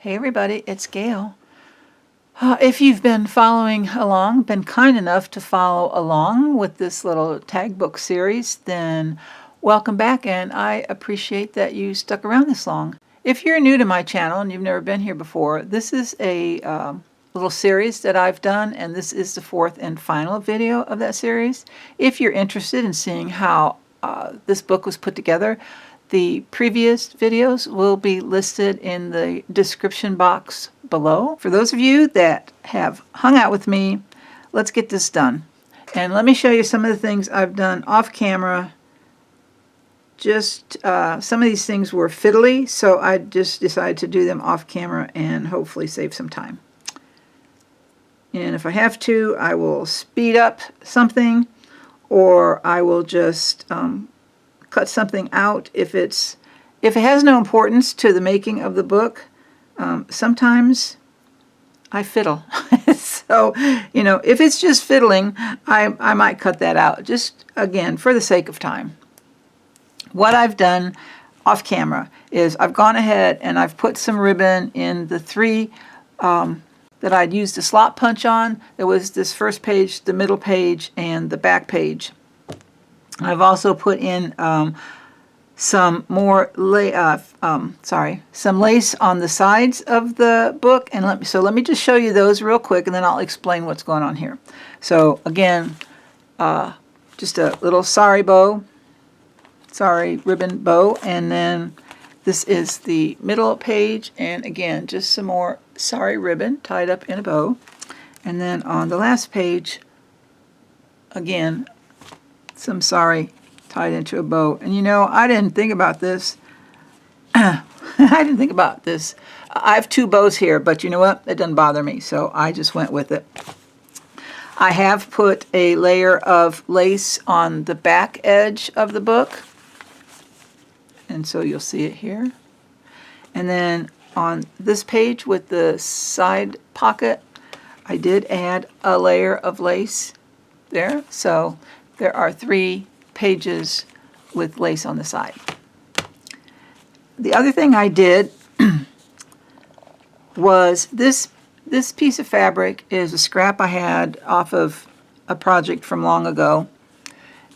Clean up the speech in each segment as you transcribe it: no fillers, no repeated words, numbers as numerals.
Hey everybody, it's Gail. If you've been following along, been kind enough to follow along with this little tag book series, then welcome back, and I appreciate that you stuck around this long. If you're new to my channel and you've never been here before, this is a little series that I've done, and this is the fourth and final video of that series. If you're interested in seeing how this book was put together, the previous videos will be listed in the description box below. For those of you that have hung out with me, let's get this done. And let me show you some of the things I've done off camera. Just some of these things were fiddly, so I just decided to do them off camera and hopefully save some time. And if I have to, I will speed up something, or I will just cut something out if it has no importance to the making of the book. Sometimes I fiddle. So, you know, if it's just fiddling, I might cut that out, just again for the sake of time. What I've done off camera is I've gone ahead and I've put some ribbon in the three that I'd used a slot punch on. There was this first page, the middle page, and the back page. I've also put in some more some lace on the sides of the book, and let me just show you those real quick, and then I'll explain what's going on here. So again, just a little sari ribbon bow, and then this is the middle page, and again just some more sari ribbon tied up in a bow, and then on the last page, again, some sari tied into a bow. And you know, I didn't think about this. I didn't think about this. I have two bows here, but you know what? It doesn't bother me, so I just went with it. I have put a layer of lace on the back edge of the book, and so you'll see it here. And then on this page with the side pocket, I did add a layer of lace there. So there are 3 pages with lace on the side. The other thing I did was this piece of fabric is a scrap I had off of a project from long ago,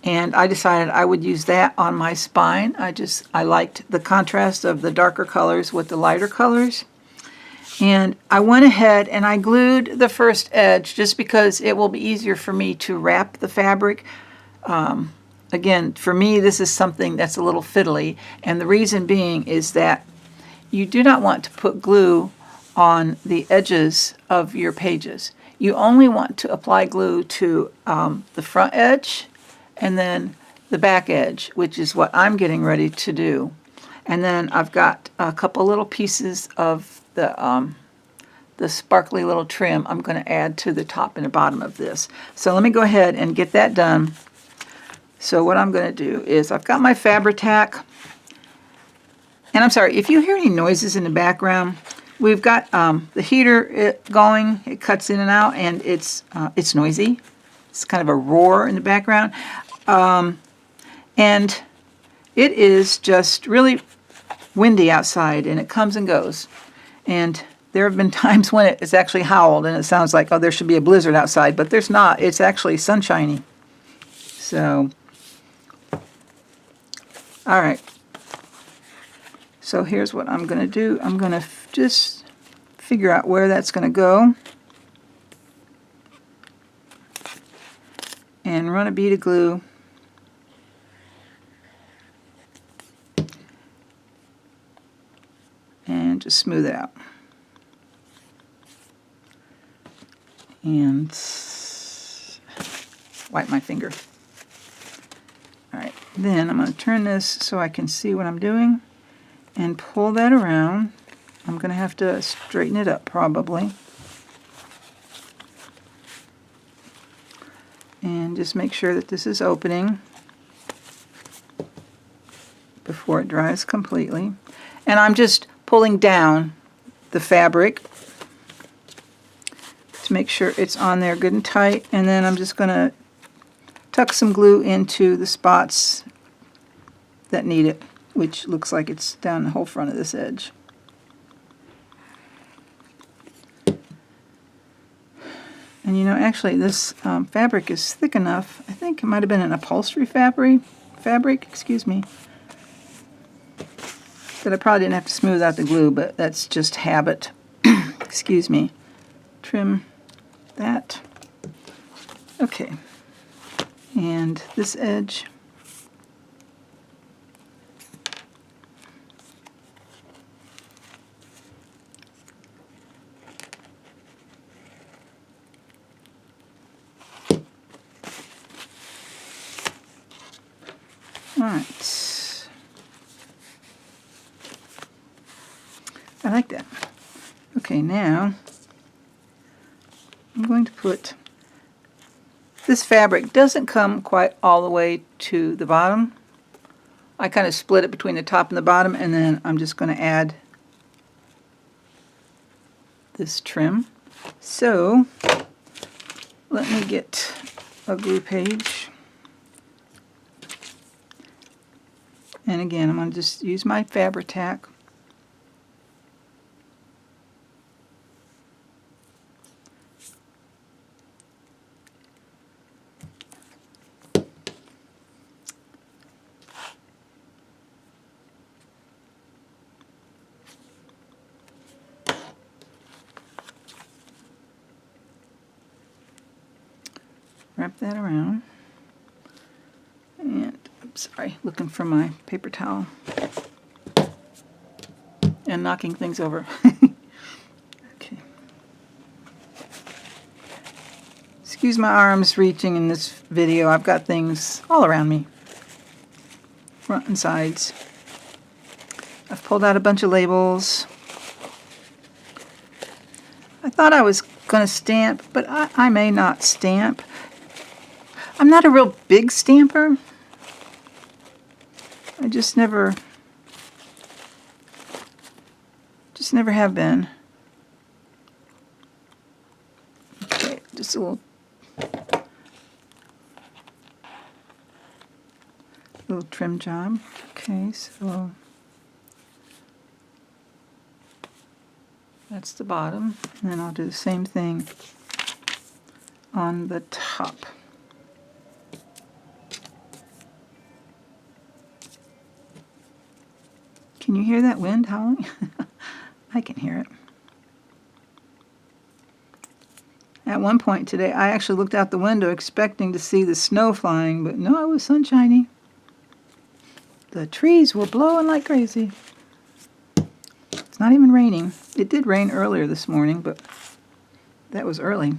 and I decided I would use that on my spine. I liked the contrast of the darker colors with the lighter colors. And I went ahead and I glued the first edge just because it will be easier for me to wrap the fabric. Again, for me, this is something that's a little fiddly, and the reason being is that you do not want to put glue on the edges of your pages. You only want to apply glue to the front edge and then the back edge, which is what I'm getting ready to do. And then I've got a couple little pieces of the sparkly little trim I'm going to add to the top and the bottom of this. So let me go ahead and get that done. So what I'm going to do is I've got my Fabri-Tac, and I'm sorry if you hear any noises in the background. We've got the heater going. It cuts in and out, and it's noisy. It's kind of a roar in the background, and it is just really windy outside, and it comes and goes. And there have been times when it's actually howled, and it sounds like, oh, there should be a blizzard outside, but there's not. It's actually sunshiny. So, all right. So here's what I'm going to do. I'm going to just figure out where that's going to go and run a bead of glue and just smooth it out. And wipe my finger. Alright, then I'm going to turn this so I can see what I'm doing and pull that around. I'm going to have to straighten it up probably. And just make sure that this is opening before it dries completely. And I'm just pulling down the fabric to make sure it's on there good and tight, and then I'm just going to tuck some glue into the spots that need it, which looks like it's down the whole front of this edge. And you know, actually this fabric is thick enough. I think it might have been an upholstery fabric, excuse me, that I probably didn't have to smooth out the glue, but that's just habit. Excuse me. Trim that. Okay. And this edge. All right. I like that. Okay, now I'm going to put, this fabric doesn't come quite all the way to the bottom. I kind of split it between the top and the bottom, and then I'm just going to add this trim. So let me get a glue page. And again, I'm going to just use my Fabri-Tac. Wrap that around. And, I'm sorry, looking for my paper towel. And knocking things over. Okay. Excuse my arms reaching in this video. I've got things all around me. Front and sides. I've pulled out a bunch of labels. I thought I was going to stamp, but I may not stamp. I'm not a real big stamper. I just never have been. Okay, just a little trim job. Okay, so that's the bottom, and then I'll do the same thing on the top. Can you hear that wind howling? I can hear it. At one point today, I actually looked out the window expecting to see the snow flying, but no, it was sunshiny. The trees were blowing like crazy. It's not even raining. It did rain earlier this morning, but that was early.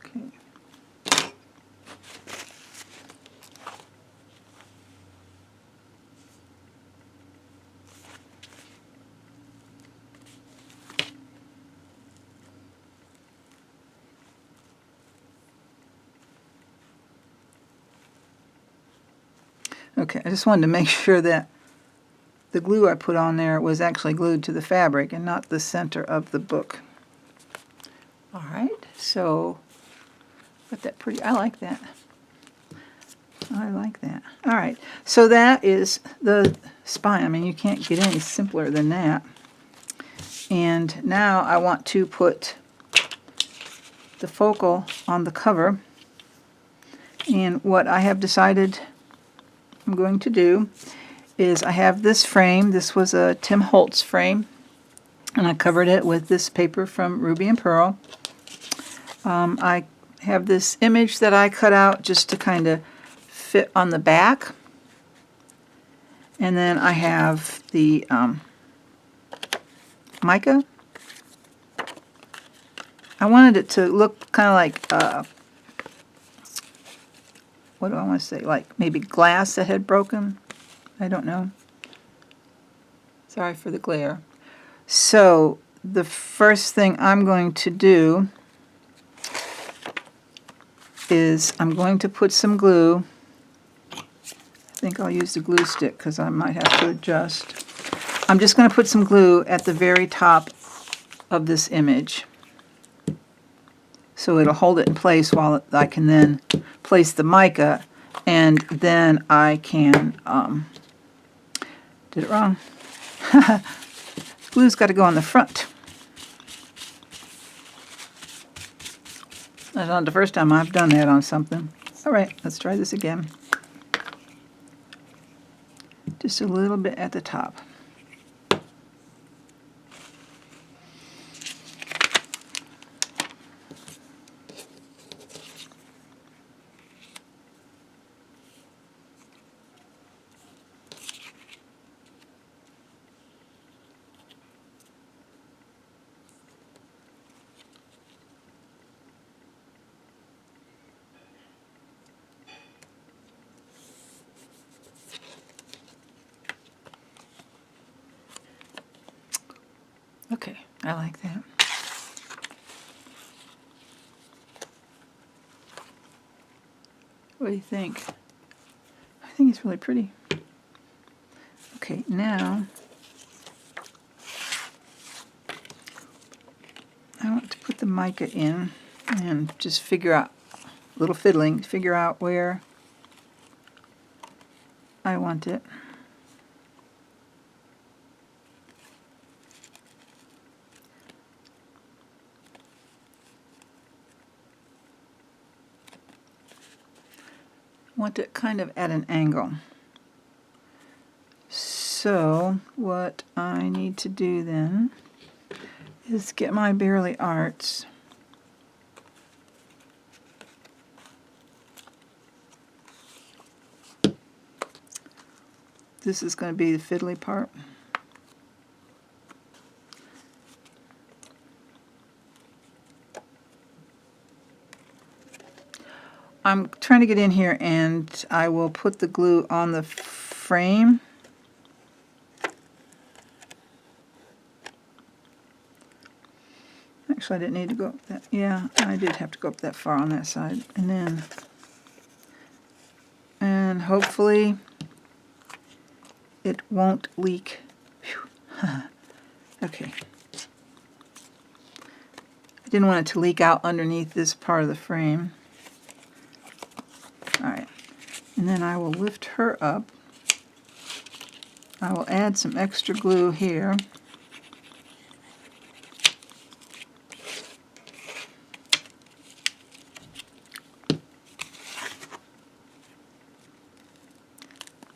Okay. Okay, I just wanted to make sure that the glue I put on there was actually glued to the fabric and not the center of the book. All right, so got that pretty, I like that. I like that. All right, so that is the spine. I mean, you can't get any simpler than that. And now I want to put the focal on the cover. And what I have decided I'm going to do is I have this frame. This was a Tim Holtz frame, and I covered it with this paper from Ruby and Pearl. I have this image that I cut out just to kind of fit on the back, and then I have the mica. I wanted it to look kind of like what do I want to say, like maybe glass that had broken. I don't know. Sorry for the glare. So the first thing I'm going to do is I'm going to put some glue. I think I'll use the glue stick because I might have to adjust. I'm just going to put some glue at the very top of this image, so it'll hold it in place while I can then place the mica, and then I can, did it wrong. Glue's got to go on the front. That's not the first time I've done that on something. All right, let's try this again. Just a little bit at the top. Okay, I like that. What do you think? I think it's really pretty. Okay, now I want to put the mica in and just figure out, a little fiddling, figure out where I want it. Want it kind of at an angle. So what I need to do then is get my Barely Arts This is going to be the fiddly part. I'm trying to get in here, and I will put the glue on the frame. Actually, I didn't need to go up that. Yeah, I did have to go up that far on that side. And hopefully it won't leak. Okay. I didn't want it to leak out underneath this part of the frame. Alright, and then I will lift her up. I will add some extra glue here.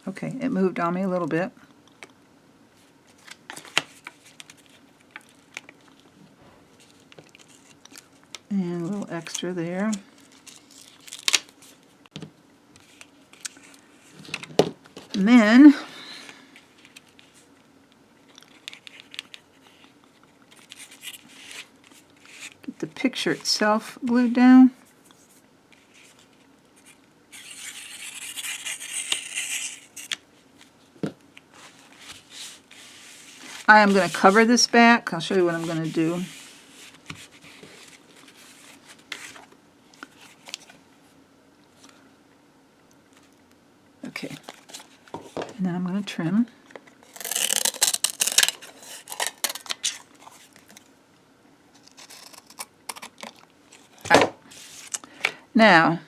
Okay, it moved on me a little bit. And a little extra there. And then get the picture itself glued down. I am going to cover this back. I'll show you what I'm going to do. Okay, and then I'm going to trim. All right. Now,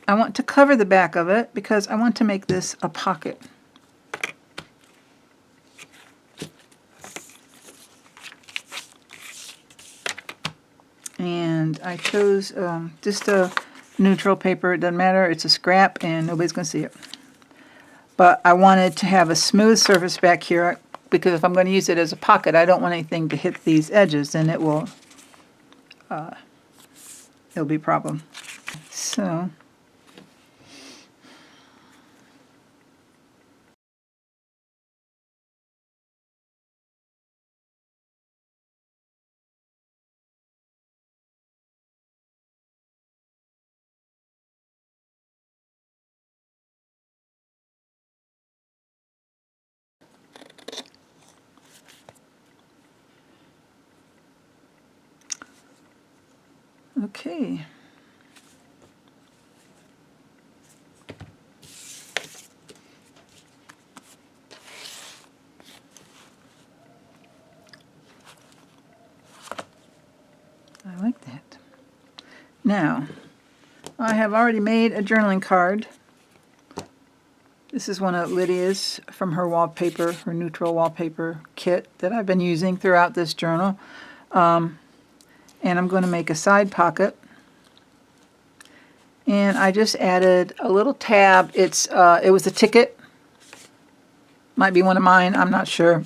I want to cover the back of it because I want to make this a pocket. And I chose just a neutral paper. It doesn't matter. It's a scrap and nobody's going to see it. But I wanted to have a smooth surface back here because if I'm going to use it as a pocket, I don't want anything to hit these edges, and it'll be a problem. So okay. I like that. Now, I have already made a journaling card. This is one of Lydia's from her wallpaper, her neutral wallpaper kit that I've been using throughout this journal. and I'm going to make a side pocket. And I just added a little tab. It was a ticket. Might be one of mine, I'm not sure.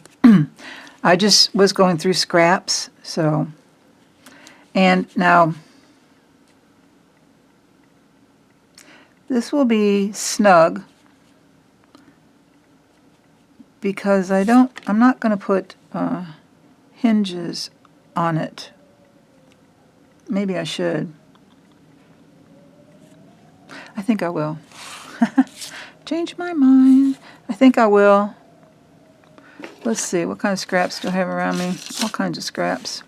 I just was going through scraps, so. And now, this will be snug because I'm not going to put hinges on it. Maybe I should. I think I will. Change my mind. I think I will. Let's see, what kind of scraps do I have around me? All kinds of scraps.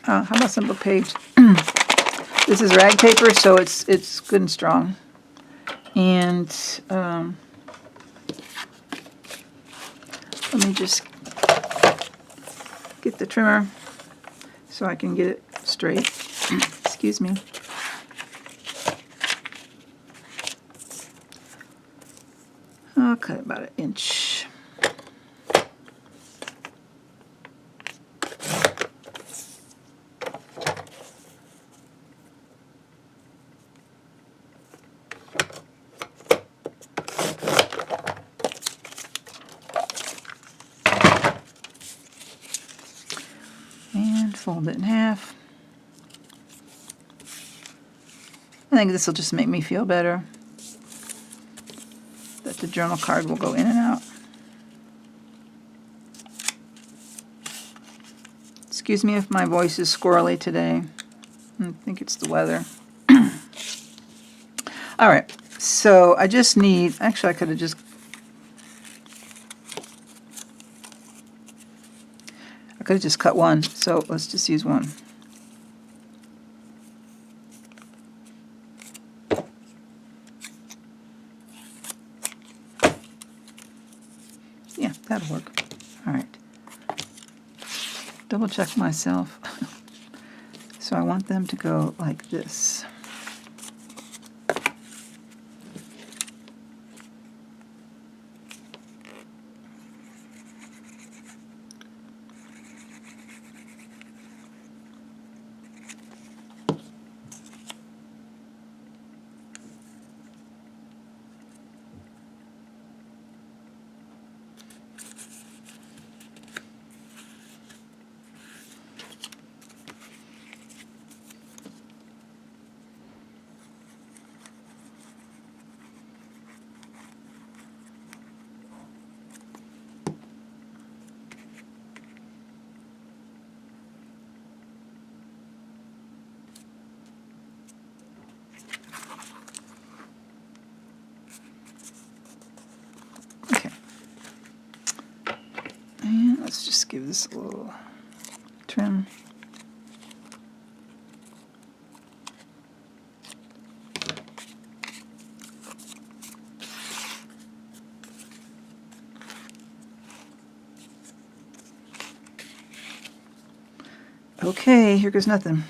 How about some page? This is rag paper, so it's good and strong. And let me just get the trimmer so I can get it straight. Excuse me. I'll cut about 1 inch. And fold it in half. I think this will just make me feel better. That the journal card will go in and out. Excuse me if my voice is squirrely today. I think it's the weather. All right, so I just need, actually I could have just cut one, so let's just use one. Yeah, that'll work. All right. Double check myself. So I want them to go like this. Let's just give this a little trim. Okay, here goes nothing.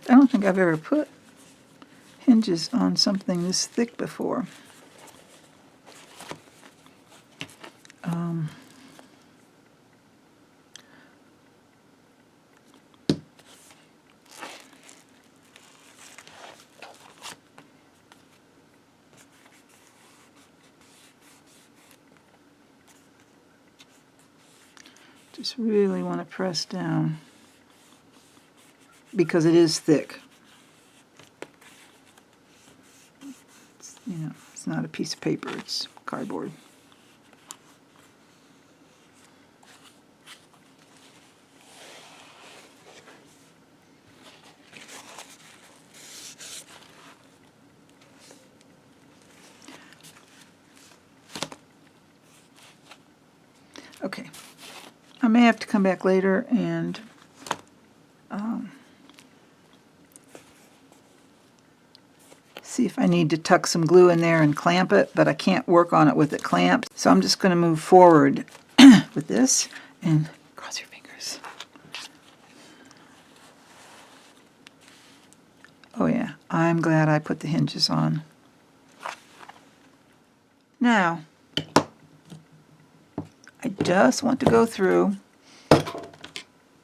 I don't think I've ever put hinges on something this thick before. Just really want to press down because it is thick. It's not a piece of paper, it's cardboard. Okay. I may have to come back later and see if I need to tuck some glue in there and clamp it, but I can't work on it with it clamped. So I'm just going to move forward with this and cross your fingers. Oh yeah, I'm glad I put the hinges on. Now, I just want to go through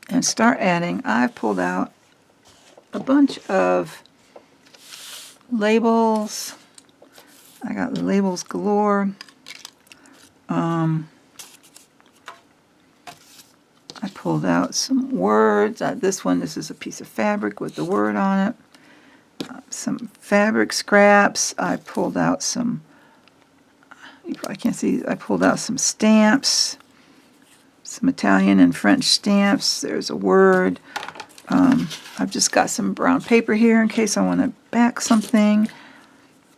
and start adding. I've pulled out a bunch of labels. I got labels galore. I pulled out some words. This is a piece of fabric with the word on it. Some fabric scraps. I pulled out some, you probably can't see, I pulled out some stamps, some Italian and French stamps. There's a word. I've just got some brown paper here in case I want to back something.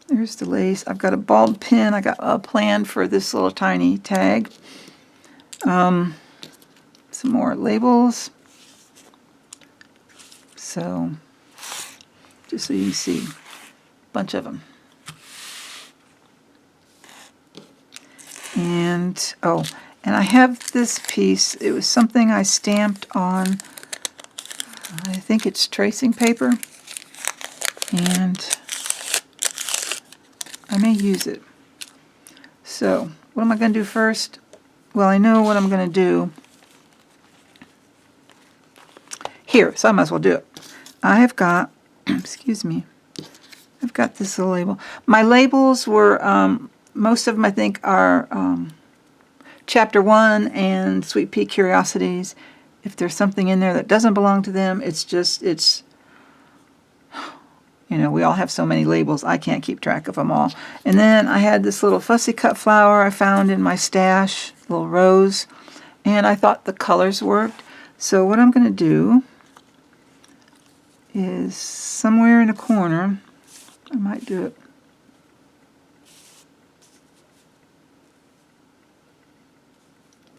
There's the lace. I've got a ball pin. I got a plan for this little tiny tag. Some more labels. So, just so you can see, a bunch of them. And, oh, and I have this piece. It was something I stamped on, I think it's tracing paper. And I may use it. So, what am I going to do first? Well, I know what I'm going to do here, so I might as well do it. I have got, excuse me, I've got this little label. My labels were, most of them I think are Chapter 1 and Sweet Pea Curiosities. If there's something in there that doesn't belong to them, it's, you know, we all have so many labels, I can't keep track of them all. And then I had this little fussy cut flower I found in my stash, little rose, and I thought the colors worked. So what I'm going to do is somewhere in a corner, I might do it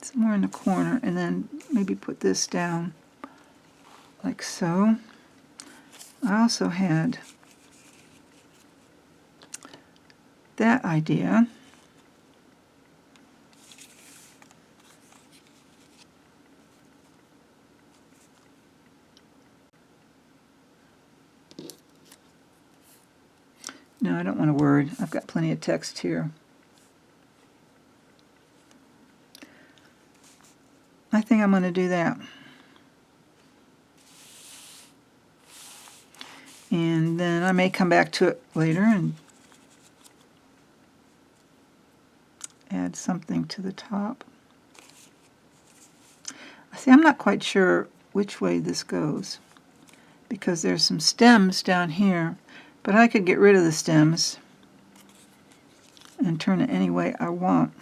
somewhere in the corner, and then maybe put this down like so. I also had that idea. No, I don't want a word. I've got plenty of text here. I think I'm going to do that. And then I may come back to it later and add something to the top. See, I'm not quite sure which way this goes because there's some stems down here, but I could get rid of the stems and turn it any way I want.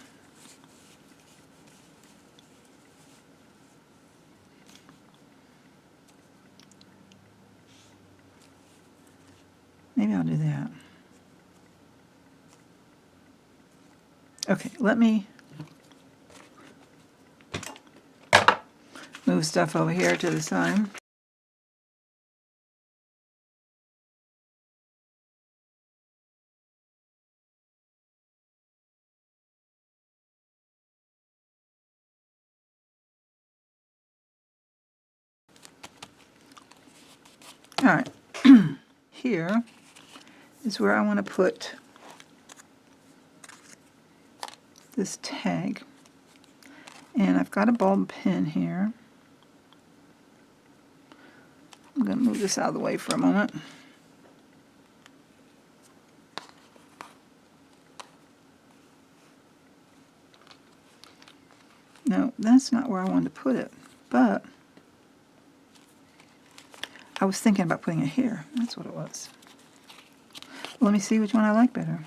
Maybe I'll do that. Okay, let me move stuff over here to the side. All right, here is where I want to put this tag. And I've got a bulb pin here. I'm going to move this out of the way for a moment. No, that's not where I wanted to put it, but I was thinking about putting it here. That's what it was. Let me see which one I like better.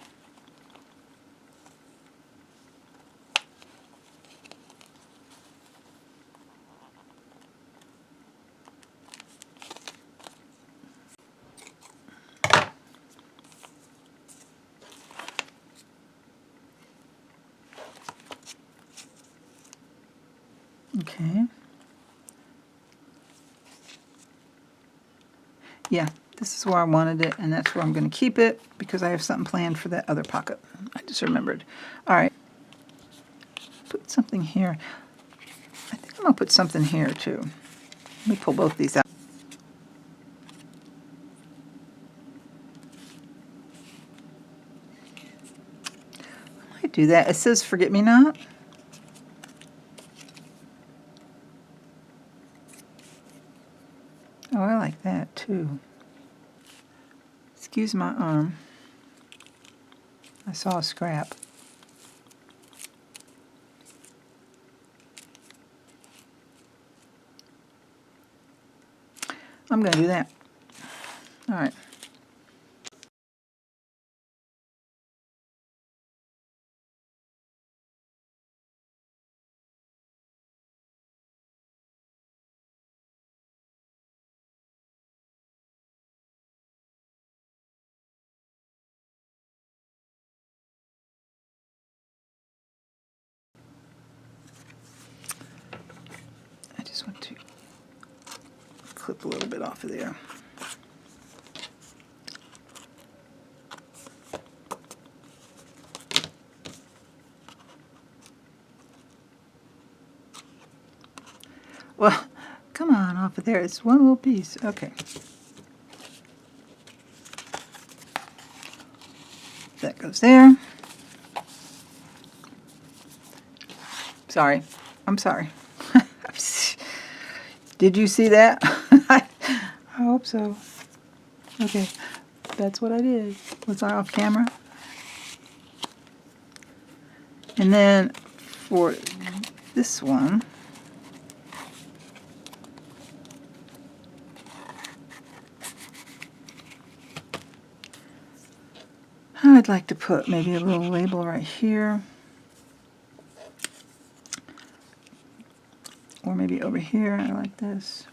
Okay. Yeah, this is where I wanted it, and that's where I'm going to keep it because I have something planned for that other pocket. I just remembered. All right. Put something here. I think I'm going to put something here too. Let me pull both these out. I might do that. It says forget me not. Oh, I like that too. Excuse my arm. I saw a scrap. I'm going to do that. All right. I just want to clip a little bit off of there. Well, come on, off of there. It's one little piece. Okay. That goes there. Sorry. I'm sorry. Did you see that? I hope so. Okay. That's what I did. Was I off camera? And then for this one, I'd like to put maybe a little label right here. Or maybe over here. I like this.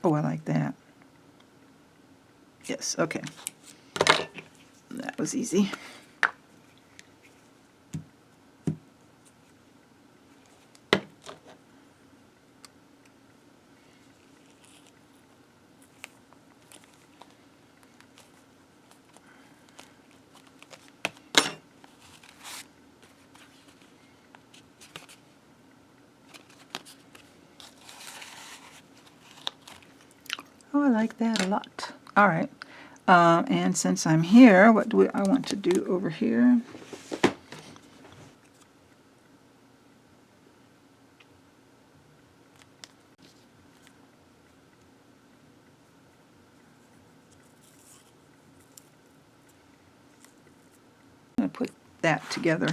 Oh, I like that. Yes, okay. That was easy. Oh, I like that a lot. All right. And since I'm here, what do I want to do over here? I'm going to put that together.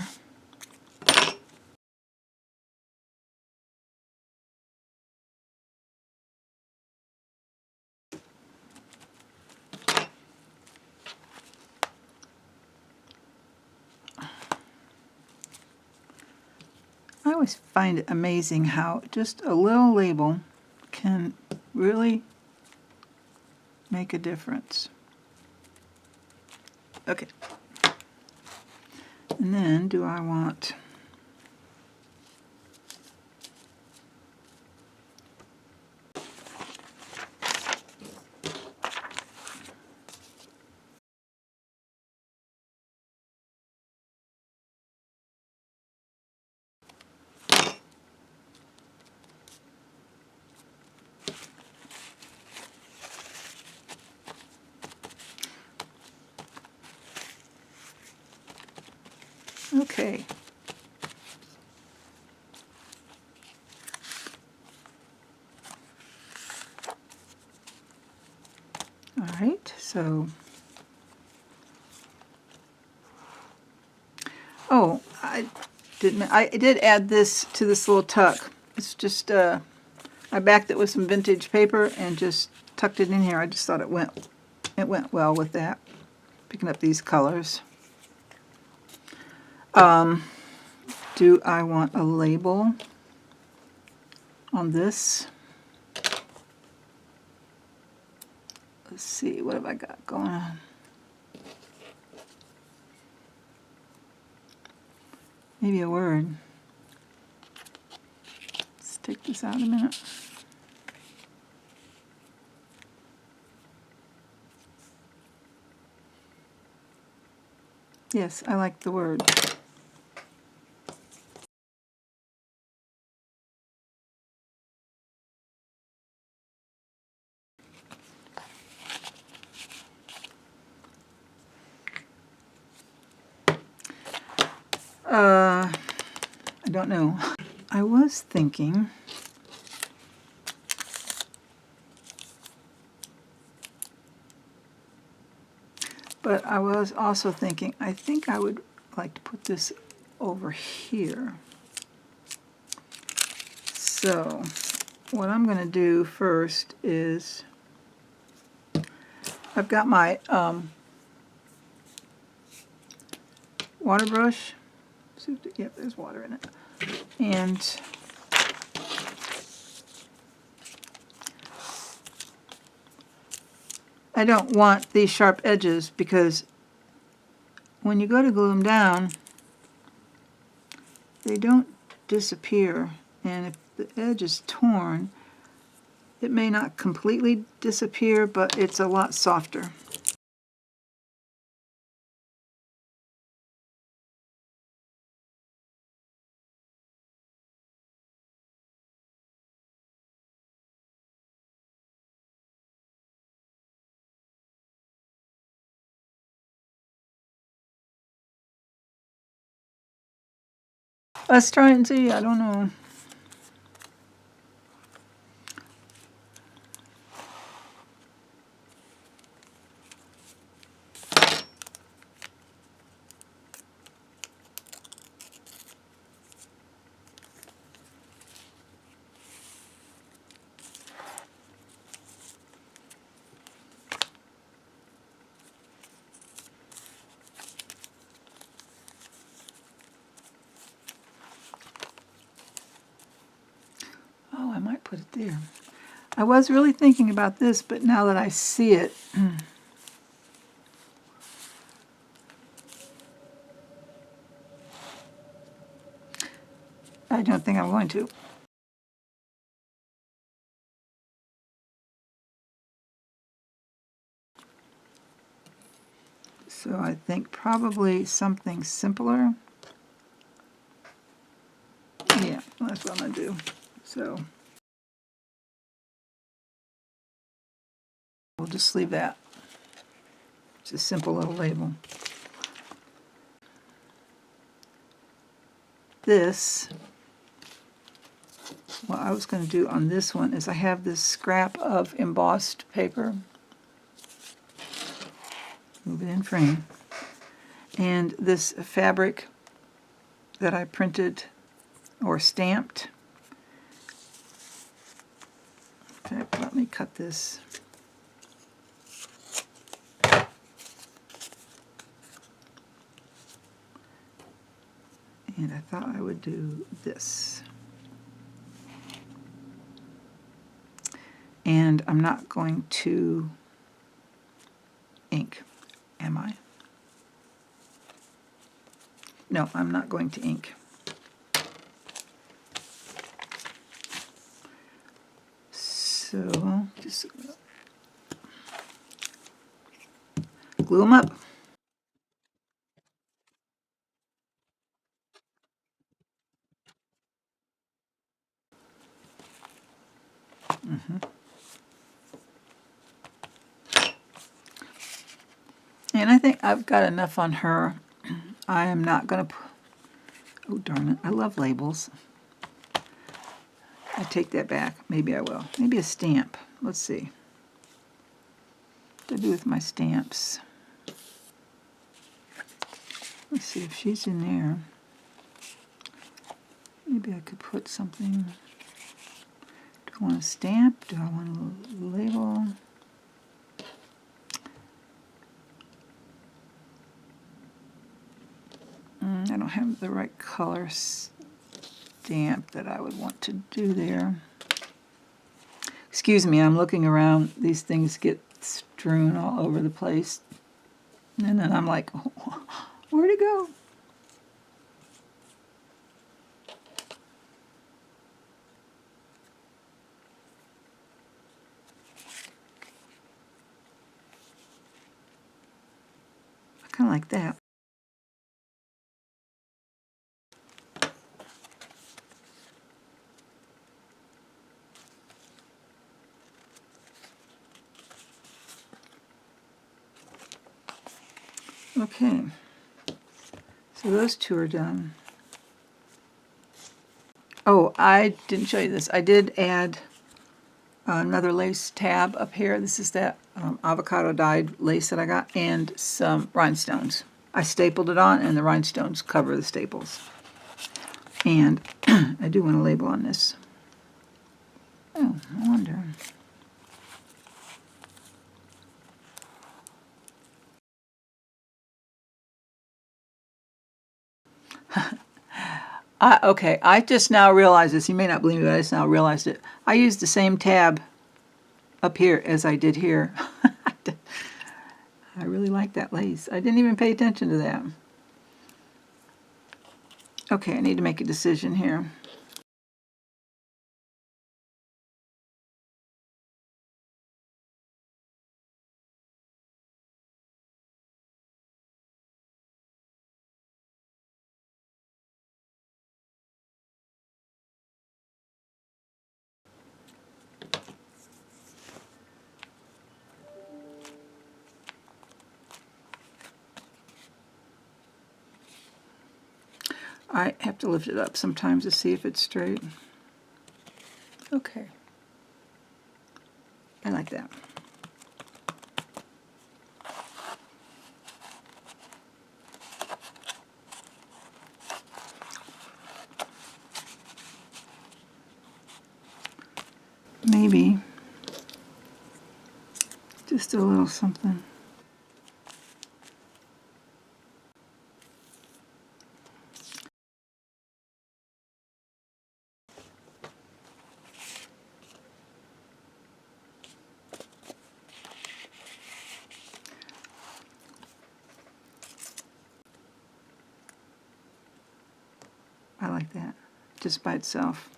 I always find it amazing how just a little label can really make a difference. Okay. And then do I want... Okay. All right, so... Oh, I did add this to this little tuck. It's just, I backed it with some vintage paper and just tucked it in here. I just thought it went well with that. Picking up these colors. Do I want a label on this? Let's see, what have I got going on? maybe a word. Let's take this out a minute. Yes, I like the word. I don't know. I was thinking but I was also thinking, I think I would like to put this over here. So what I'm going to do first is, I've got my water brush. Yep, there's water in it. And I don't want these sharp edges because when you go to glue them down, they don't disappear. And if the edge is torn, it may not completely disappear, but it's a lot softer. Let's try and see, I don't know. Oh, I might put it there. I was really thinking about this, but now that I see it, I don't think I'm going to. So I think probably something simpler. Yeah, that's what I'm going to do. So we'll just leave that. It's a simple little label. This, what I was going to do on this one is I have this scrap of embossed paper. Move it in frame. And this fabric that I printed or stamped. In fact, let me cut this. And I thought I would do this. And I'm not going to ink, am I? No, I'm not going to ink. So just glue them up. And I think I've got enough on her. I am not going to, oh darn it, I love labels. I take that back. Maybe I will. Maybe a stamp. Let's see. What to do with my stamps? Let's see if she's in there. Maybe I could put something. Do I want a stamp? Do I want a label? I don't have the right color stamp that I would want to do there. Excuse me, I'm looking around. These things get strewn all over the place. And then I'm like, oh, where'd it go? like that. Okay, so those two are done. Oh, I didn't show you this. I did add another lace tab up here. This is that avocado dyed lace that I got, and some rhinestones. I stapled it on, and the rhinestones cover the staples. And I do want a label on this. Oh, I wonder. Okay, I just now realized this. You may not believe me, but I just now realized it. I used the same tab up here as I did here. I really like that lace. I didn't even pay attention to that. Okay, I need to make a decision here. I have to lift it up sometimes to see if it's straight. Okay. I like that. Maybe just a little something. I like that, just by itself.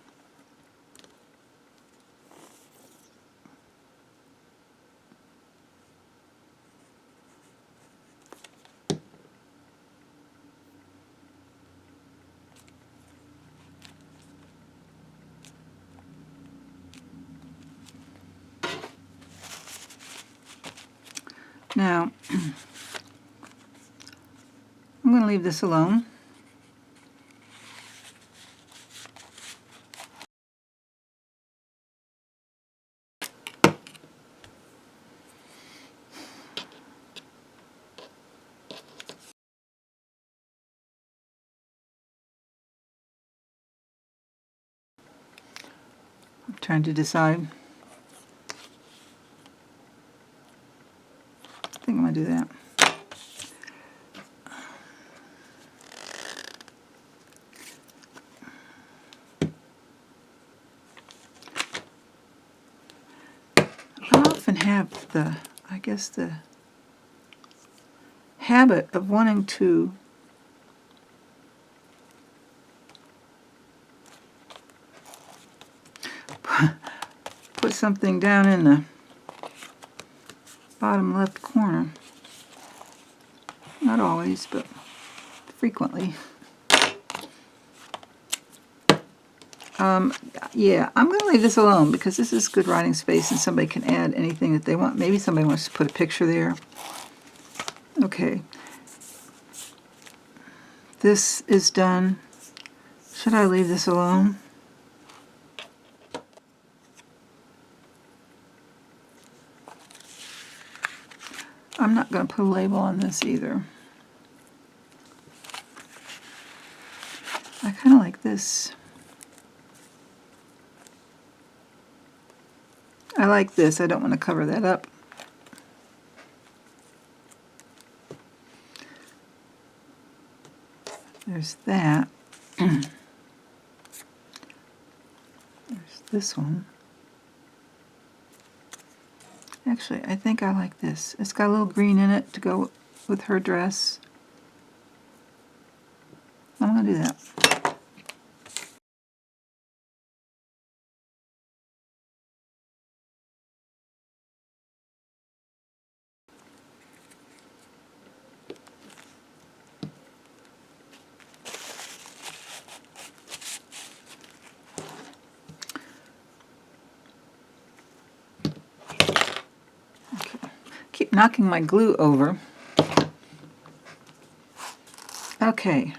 Now, I'm going to leave this alone. I'm trying to decide. I think I'm going to do that. I often have the habit of wanting to put something down in the bottom left corner. Not always, but frequently. Yeah, I'm going to leave this alone because this is good writing space and somebody can add anything that they want. Maybe somebody wants to put a picture there. Okay. This is done. Should I leave this alone? I'm not going to put a label on this either. I kind of like this. I like this. I don't want to cover that up. There's that. There's this one. Actually, I think I like this. It's got a little green in it to go with her dress. I'm going to do that. Keep knocking my glue over. Okay.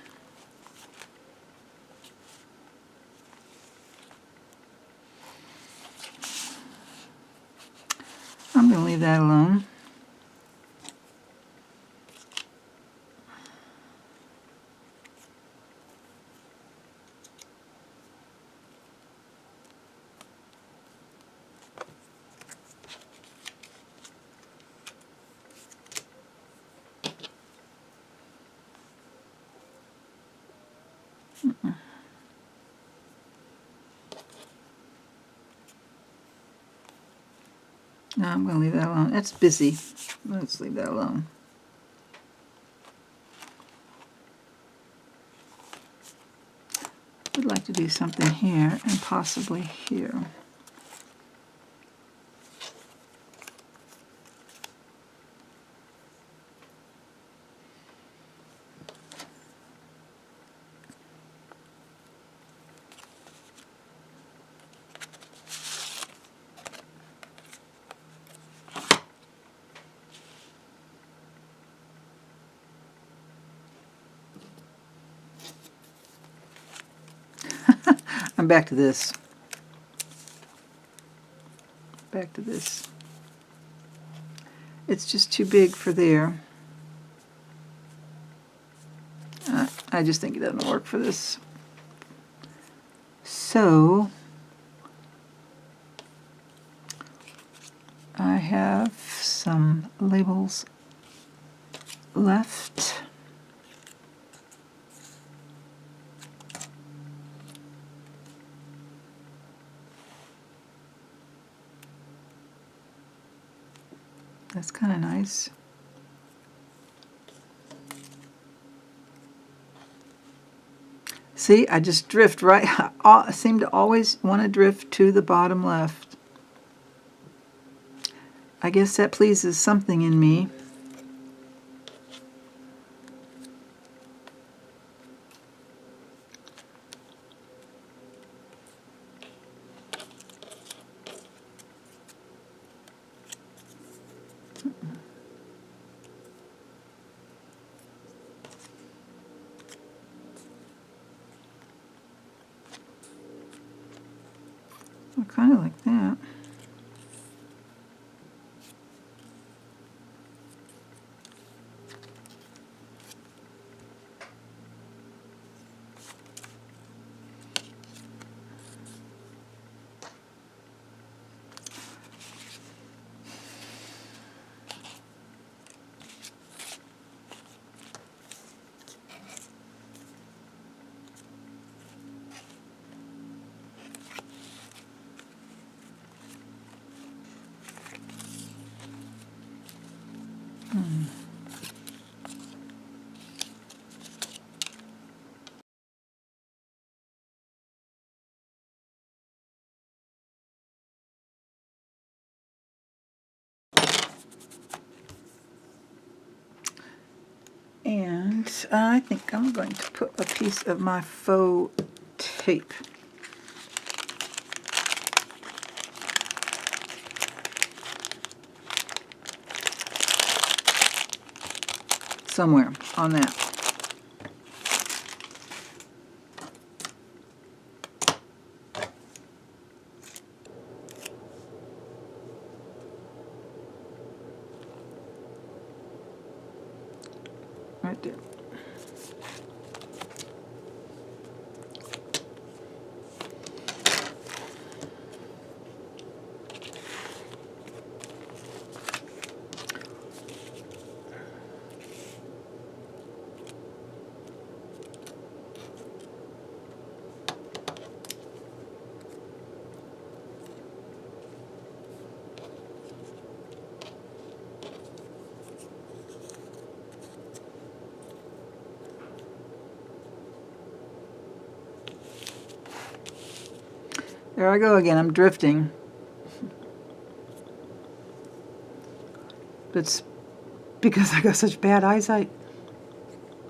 I'm going to leave that alone. No, I'm going to leave that alone. It's busy. Let's leave that alone. I'd like to do something here and possibly here. I'm back to this. Back to this. It's just too big for there. I just think it doesn't work for this. So I have some labels left. That's kind of nice. See, I just drift right. I seem to always want to drift to the bottom left. I guess that pleases something in me. I kind of like that. And I think I'm going to put a piece of my faux tape somewhere on that. Right there. There I go again, I'm drifting. But it's because I got such bad eyesight.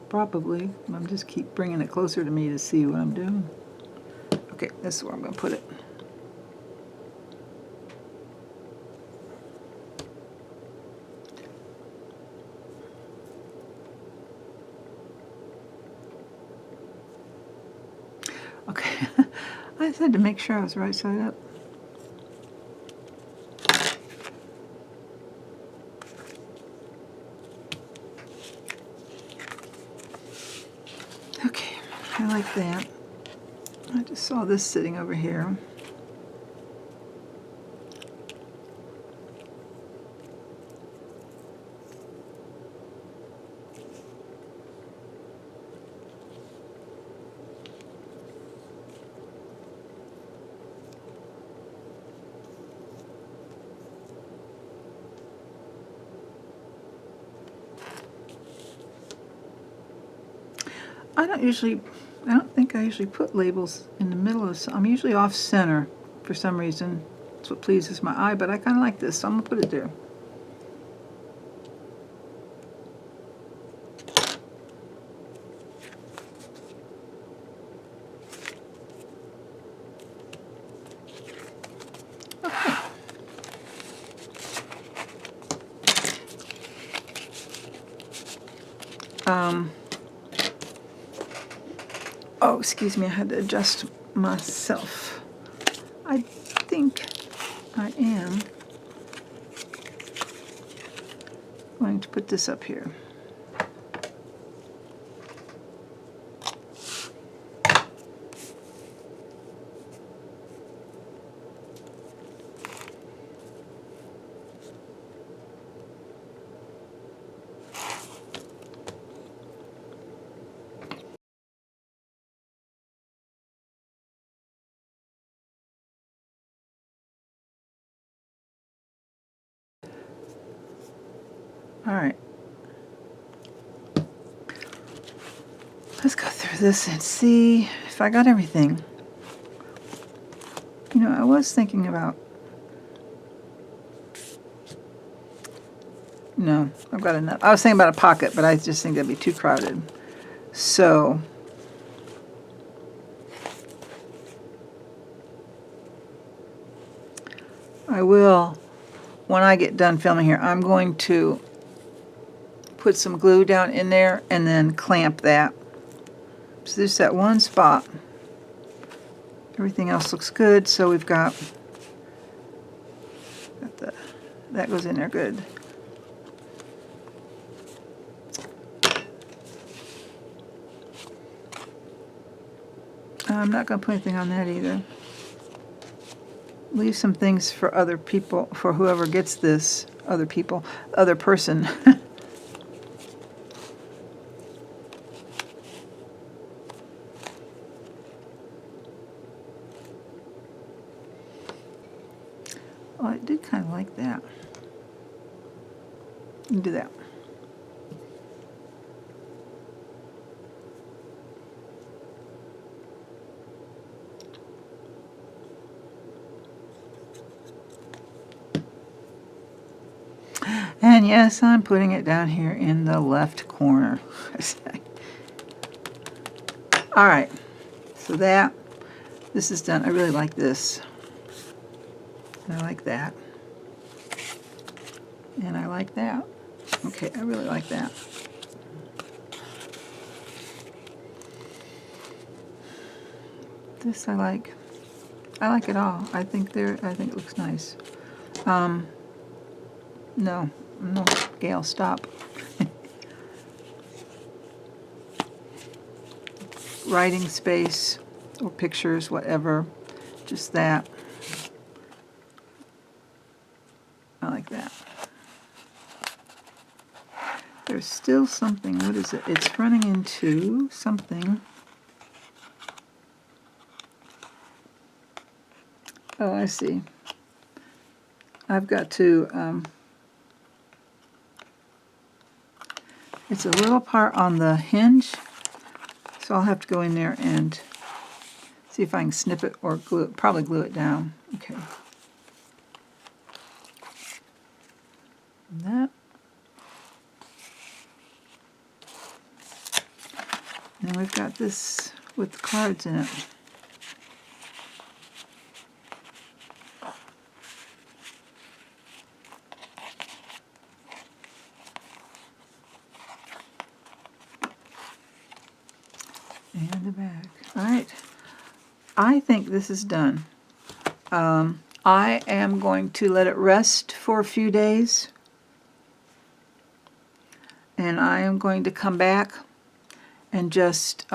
Probably. I'm just keep bringing it closer to me to see what I'm doing. Okay, this is where I'm going to put it. I just had to make sure I was right side up. Okay, I like that. I just saw this sitting over here. I don't think I usually put labels in the middle of, I'm usually off center for some reason. That's what pleases my eye, but I kind of like this, so I'm gonna put it there. Oh, excuse me, I had to adjust myself. I think I am going to put this up here. All right. Let's go through this and see if I got everything. You know, I was thinking about, no, I've got enough. I was thinking about a pocket, but I just think that'd be too crowded. So, I will, when I get done filming here, I'm going to put some glue down in there and then clamp that. So there's that one spot. Everything else looks good, so we've got that goes in there good. I'm not going to put anything on that either. Leave some things for other people, for whoever gets this, other people, other person. Oh, I did kind of like that. Do that. And yes, I'm putting it down here in the left corner. All right, so this is done. I really like this. And I like that. And I like that. Okay, I really like that. This I like. I like it all. I think it looks nice. No, Gail, stop. Writing space or pictures, whatever. Just that. I like that. There's still something. What is it? It's running into something. Oh, I see. I've got to, it's a little part on the hinge, so I'll have to go in there and see if I can snip it or glue it, probably glue it down. Okay. And that. And we've got this with the cards in it. And the back. All right. I think this is done. I am going to let it rest for a few days, and I am going to come back and just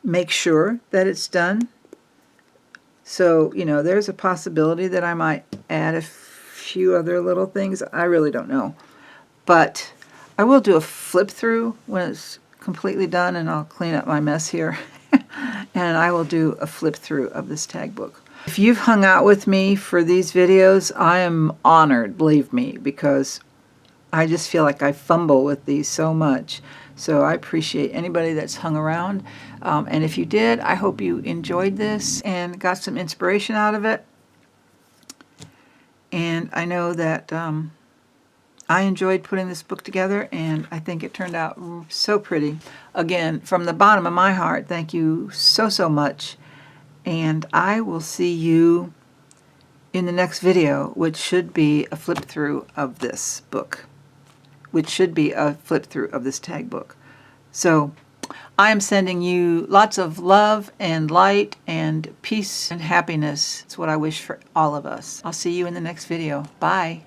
make sure that it's done. So, you know, there's a possibility that I might add a few other little things. I really don't know. But I will do a flip through when it's completely done, and I'll clean up my mess here. And I will do a flip through of this tag book. If you've hung out with me for these videos, I am honored, believe me, because I just feel like I fumble with these so much. So I appreciate anybody that's hung around. And if you did, I hope you enjoyed this and got some inspiration out of it. And I know that I enjoyed putting this book together, and I think it turned out so pretty. Again, from the bottom of my heart, thank you so, so much. And I will see you in the next video, which should be a flip through of this book, which should be a flip through of this tag book. So I am sending you lots of love and light and peace and happiness. It's what I wish for all of us. I'll see you in the next video. Bye.